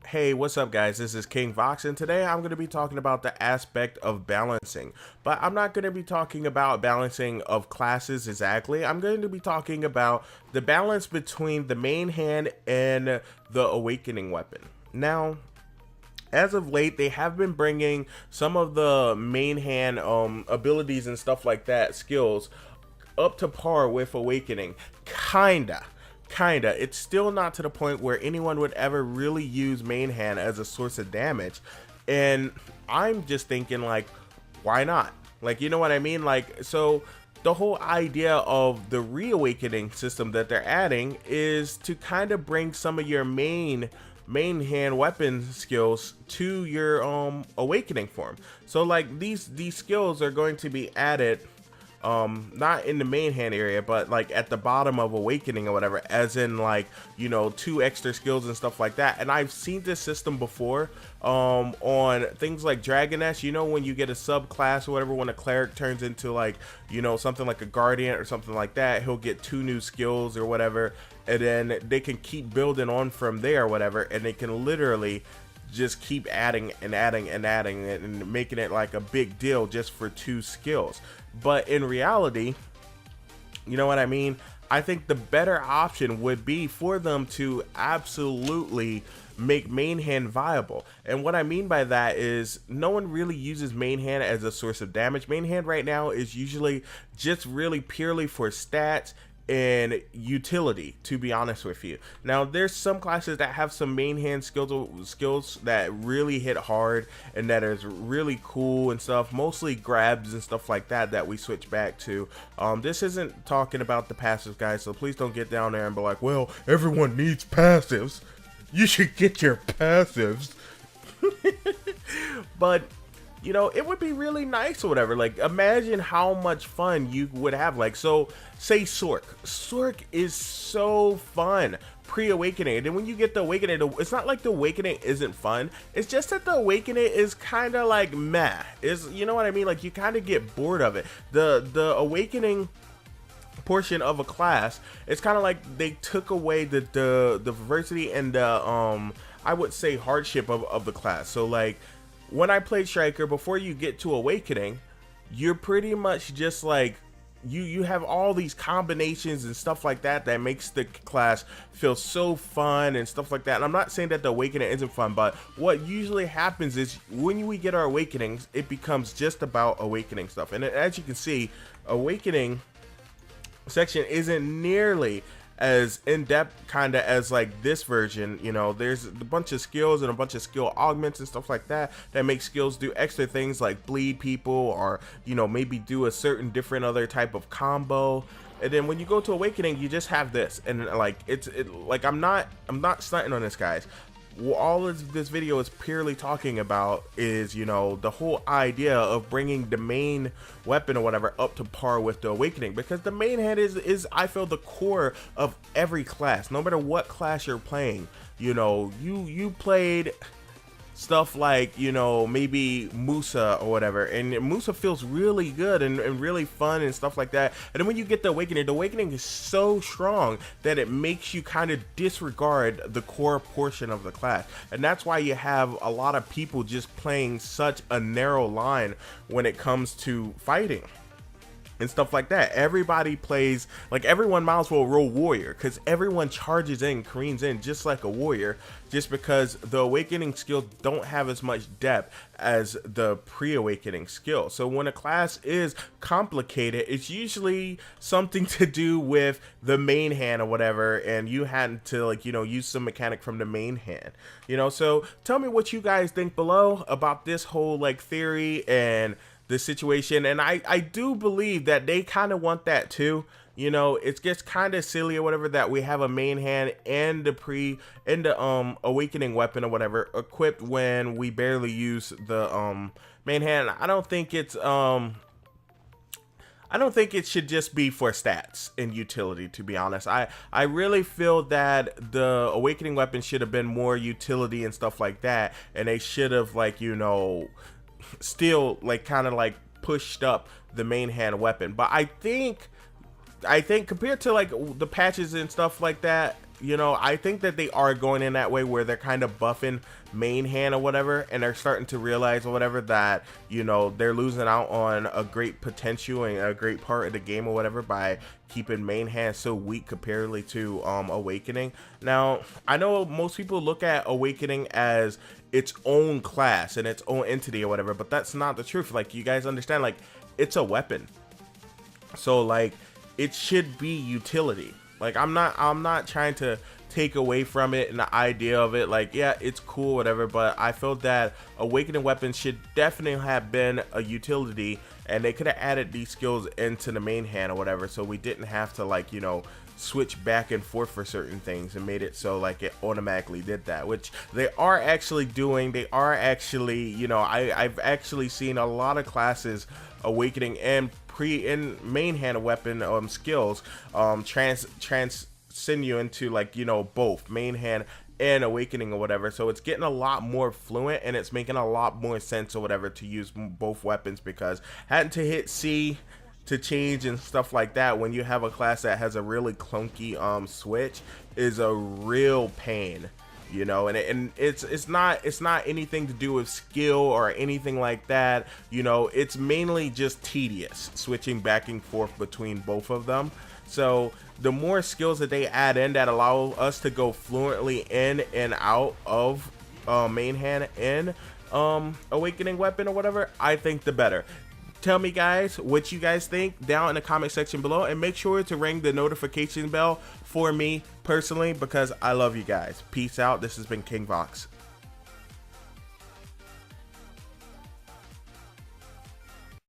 Hey, what's up, guys? This is King Vox, and today I'm going to be talking about the aspect of balancing. But I'm not going to be talking about balancing of classes exactly. I'm going to be talking about the balance between the main hand and the awakening weapon. Now, as of late, they have been bringing some of the main hand abilities and stuff like that, skills, up to par with awakening. Kinda. It's still not to the point where anyone would ever really use main hand as a source of damage. And I'm just thinking, like, why not? Like, you know what I mean? Like, so the whole idea of the reawakening system that they're adding is to kind of bring some of your main hand weapon skills to your awakening form. So like these skills are going to be added not in the main hand area, but like at the bottom of awakening or whatever, as in, like, you know, 2 extra skills and stuff like that. And I've seen this system before on things like Dragoness. You know, when you get a subclass or whatever, when a cleric turns into, like, you know, something like a guardian or something like that, he'll get 2 new skills or whatever, and then they can keep building on from there or whatever, and they can literally just keep adding and adding and adding and making it like a big deal just for 2 skills. But in reality, you know what I mean? I think the better option would be for them to absolutely make main hand viable. And what I mean by that is no one really uses main hand as a source of damage. Main hand right now is usually just really purely for stats and utility, to be honest with you. Now there's some classes that have some main hand skills that really hit hard and that is really cool and stuff, mostly grabs and stuff like that we switch back to. This isn't talking about the passives, guys, so please don't get down there and be like, well, everyone needs passives, you should get your passives. But you know, it would be really nice or whatever. Like, imagine how much fun you would have. Like, so say Sork is so fun pre-awakening, and then when you get the awakening, it's not like the awakening isn't fun, it's just that the awakening is kind of like meh. Is, you know what I mean? Like, you kind of get bored of it. The awakening portion of a class, it's kind of like they took away the diversity and the I would say hardship of the class. So like, when I played Striker, before you get to Awakening, you're pretty much just like, you have all these combinations and stuff like that makes the class feel so fun and stuff like that. And I'm not saying that the Awakening isn't fun, but what usually happens is when we get our Awakenings, it becomes just about Awakening stuff. And as you can see, Awakening section isn't nearly as in-depth kind of as like this version. You know, there's a bunch of skills and a bunch of skill augments and stuff like that make skills do extra things like bleed people, or, you know, maybe do a certain different other type of combo. And then when you go to Awakening, you just have this, and like like I'm not stunting on this, guys. All of this video is purely talking about is, you know, the whole idea of bringing the main weapon or whatever up to par with the Awakening, because the main hand is I feel the core of every class, no matter what class you're playing. You know, you played stuff like, you know, maybe Musa or whatever, and Musa feels really good and really fun and stuff like that. And then when you get the Awakening is so strong that it makes you kind of disregard the core portion of the class. And that's why you have a lot of people just playing such a narrow line when it comes to fighting and stuff like that. Everybody plays, like, everyone might as well roll warrior, because everyone charges in, careens in just like a warrior, just because the awakening skills don't have as much depth as the pre-awakening skill. So when a class is complicated, it's usually something to do with the main hand or whatever, and you had to, like, you know, use some mechanic from the main hand, you know. So tell me what you guys think below about this whole, like, theory and the situation. And I do believe that they kind of want that too. You know, it gets kind of silly or whatever that we have a main hand and the awakening weapon or whatever equipped when we barely use the main hand. I don't think it should just be for stats and utility, to be honest. I really feel that the awakening weapon should have been more utility and stuff like that, and they should have, like, you know, still, like, kind of like pushed up the main hand weapon. But I think compared to, like, the patches and stuff like that, you know, I think that they are going in that way where they're kind of buffing main hand or whatever, and they're starting to realize or whatever that, you know, they're losing out on a great potential and a great part of the game or whatever by keeping main hand so weak comparatively to Awakening. Now, I know most people look at Awakening as its own class and its own entity or whatever, but that's not the truth. Like, you guys understand, like, it's a weapon, so like it should be utility. Like, I'm not trying to take away from it and the idea of it. Like, yeah, it's cool, whatever, but I felt that Awakening weapons should definitely have been a utility, and they could have added these skills into the main hand or whatever, so we didn't have to, like, you know, switch back and forth for certain things, and made it so like it automatically did that, which they are actually doing. They are actually, you know, I've actually seen a lot of classes Awakening and main hand weapon skills transcend you into, like, you know, both main hand and Awakening or whatever, so it's getting a lot more fluent, and it's making a lot more sense or whatever to use both weapons, because having to hit C to change and stuff like that when you have a class that has a really clunky switch is a real pain, you know. And it's not anything to do with skill or anything like that, you know. It's mainly just tedious switching back and forth between both of them. So the more skills that they add in that allow us to go fluently in and out of main hand and Awakening weapon or whatever, I think the better. Tell me, guys, what you guys think down in the comment section below, and make sure to ring the notification bell for me personally, because I love you guys. Peace out. This has been King Vox.